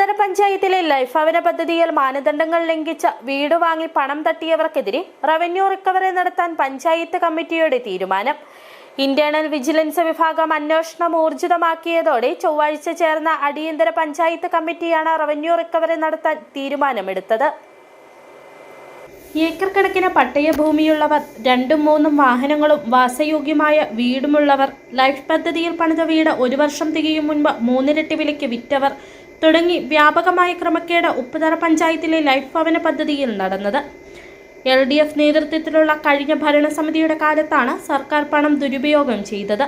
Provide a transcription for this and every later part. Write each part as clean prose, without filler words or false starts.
ഉപ്പുതറ പഞ്ചായത്തിലെ ലൈഫ് ഭവന പദ്ധതിയിൽ മാനദണ്ഡങ്ങൾ ലംഘിച്ച വീട് വാങ്ങി പണം തട്ടിയവർക്കെതിരെ റവന്യൂ റിക്കവറി നടത്താൻ പഞ്ചായത്ത് കമ്മിറ്റിയുടെ തീരുമാനം. ഇന്റേണൽ വിജിലൻസ് വിഭാഗം അന്വേഷണം ഊർജിതമാക്കിയതോടെ ചൊവ്വാഴ്ച ചേർന്ന അടിയന്തര പഞ്ചായത്ത് കമ്മിറ്റിയാണ് റവന്യൂ റിക്കവറി നടത്താൻ തീരുമാനമെടുത്തത്. ഏക്കർ കണക്കിന് പട്ടയഭൂമിയുള്ളവർ, 2-3 വാഹനങ്ങളും വാസയോഗ്യമായ വീടുമുള്ളവർ, ലൈഫ് പദ്ധതിയിൽ പണിത വീട് 1 വർഷം തികയും മുൻപ് 3 ഇരട്ടി വിലയ്ക്ക് വിറ്റവർ തുടങ്ങി വ്യാപകമായ ക്രമക്കേട് ഉപ്പുതറ പഞ്ചായത്തിലെ ലൈഫ് ഭവന പദ്ധതിയിൽ നടന്നത്. LDF നേതൃത്വത്തിലുള്ള കഴിഞ്ഞ ഭരണസമിതിയുടെ കാലത്താണ് സർക്കാർ പണം ദുരുപയോഗം ചെയ്തത്.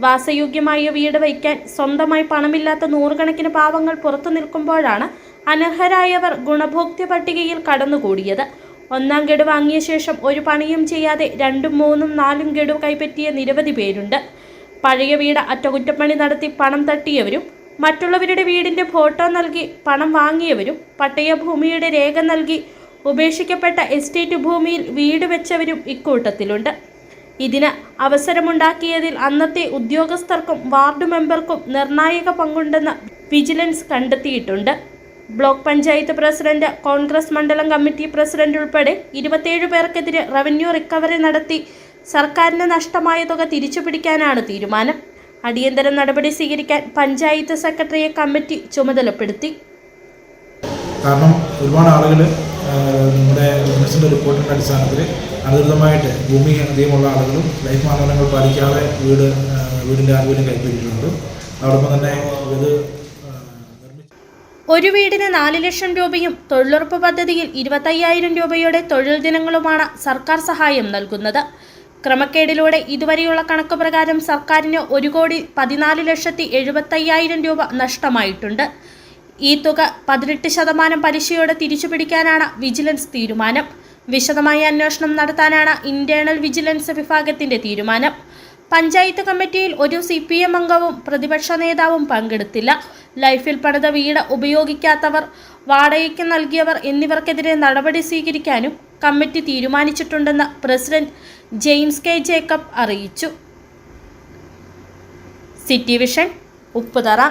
വാസയോഗ്യമായ വീട് വയ്ക്കാൻ സ്വന്തമായി പണമില്ലാത്ത നൂറുകണക്കിന് പാവങ്ങൾ പുറത്തു നിൽക്കുമ്പോഴാണ് അനർഹരായവർ ഗുണഭോക്തൃ പട്ടികയിൽ കടന്നുകൂടിയത്. 1-ാം ഗഡു വാങ്ങിയ ശേഷം ഒരു പണിയും ചെയ്യാതെ 2-ഉം 3-ഉം 4-ഉം ഗഡു കൈപ്പറ്റിയ നിരവധി പേരുണ്ട്. പഴയ വീട് അറ്റകുറ്റപ്പണി നടത്തി പണം തട്ടിയവരും, മറ്റുള്ളവരുടെ വീടിന്റെ ഫോട്ടോ നൽകി പണം വാങ്ങിയവരും, പട്ടയഭൂമിയുടെ രേഖ നൽകി ഉപേക്ഷിക്കപ്പെട്ട എസ്റ്റേറ്റ് ഭൂമിയിൽ വീട് വെച്ചവരും ഇക്കൂട്ടത്തിലുണ്ട്. ഇതിന് അവസരമുണ്ടാക്കിയതിൽ അന്നത്തെ ഉദ്യോഗസ്ഥർക്കും വാർഡ് മെമ്പർക്കും നിർണായക പങ്കുണ്ടെന്ന് വിജിലൻസ് കണ്ടെത്തിയിട്ടുണ്ട്. ബ്ലോക്ക് പഞ്ചായത്ത് പ്രസിഡന്റ്, കോൺഗ്രസ് മണ്ഡലം കമ്മിറ്റി പ്രസിഡന്റ് ഉൾപ്പെടെ 27 പേർക്കെതിരെ റവന്യൂ റിക്കവറി നടത്തി സർക്കാരിന് നഷ്ടമായ തുക തിരിച്ചുപിടിക്കാനാണ് തീരുമാനം. അടിയന്തര നടപടി സ്വീകരിക്കാൻ പഞ്ചായത്ത് സെക്രട്ടറിയെ കമ്മിറ്റി ചുമതലപ്പെടുത്തി. കാരണം ഒരുപാട് ആളുകൾ നമ്മുടെ ബിസിനസിൻ്റെ റിപ്പോർട്ടിൻ്റെ അടിസ്ഥാനത്തിൽ അനധികൃതമായിട്ട് ഭൂമി അധികമുള്ള ആളുകളും ലൈഫ് മാനദണ്ഡങ്ങൾ പാലിക്കാതെ വീടിൻ്റെ ആനുകൂല്യം കൈപ്പറ്റിയിട്ടുണ്ട്. അതോടൊപ്പം തന്നെ ഇത് ഒരു വീടിന് 4 ലക്ഷം രൂപയും തൊഴിലുറപ്പ് പദ്ധതിയിൽ 25,000 രൂപയുടെ തൊഴിൽ ദിനങ്ങളുമാണ് സർക്കാർ സഹായം നൽകുന്നത്. ക്രമക്കേടിലൂടെ ഇതുവരെയുള്ള കണക്ക് പ്രകാരം സർക്കാരിന് 1,14,75,000 രൂപ നഷ്ടമായിട്ടുണ്ട്. ഈ തുക 18% പലിശയോടെ തിരിച്ചുപിടിക്കാനാണ് വിജിലൻസ് തീരുമാനം. വിശദമായ അന്വേഷണം നടത്താനാണ് ഇന്റേണൽ വിജിലൻസ് വിഭാഗത്തിന്റെ തീരുമാനം. പഞ്ചായത്ത് കമ്മിറ്റിയിൽ ഒരു CPM അംഗവും പ്രതിപക്ഷ നേതാവും പങ്കെടുത്തില്ല. ലൈഫിൽ പണിത വീട് ഉപയോഗിക്കാത്തവർ, വാടകയ്ക്ക് നൽകിയവർ എന്നിവർക്കെതിരെ നടപടി സ്വീകരിക്കാനും കമ്മിറ്റി തീരുമാനിച്ചിട്ടുണ്ടെന്ന് പ്രസിഡന്റ് ജെയിംസ് K. ജേക്കബ് അറിയിച്ചു. City vision, Upputhara.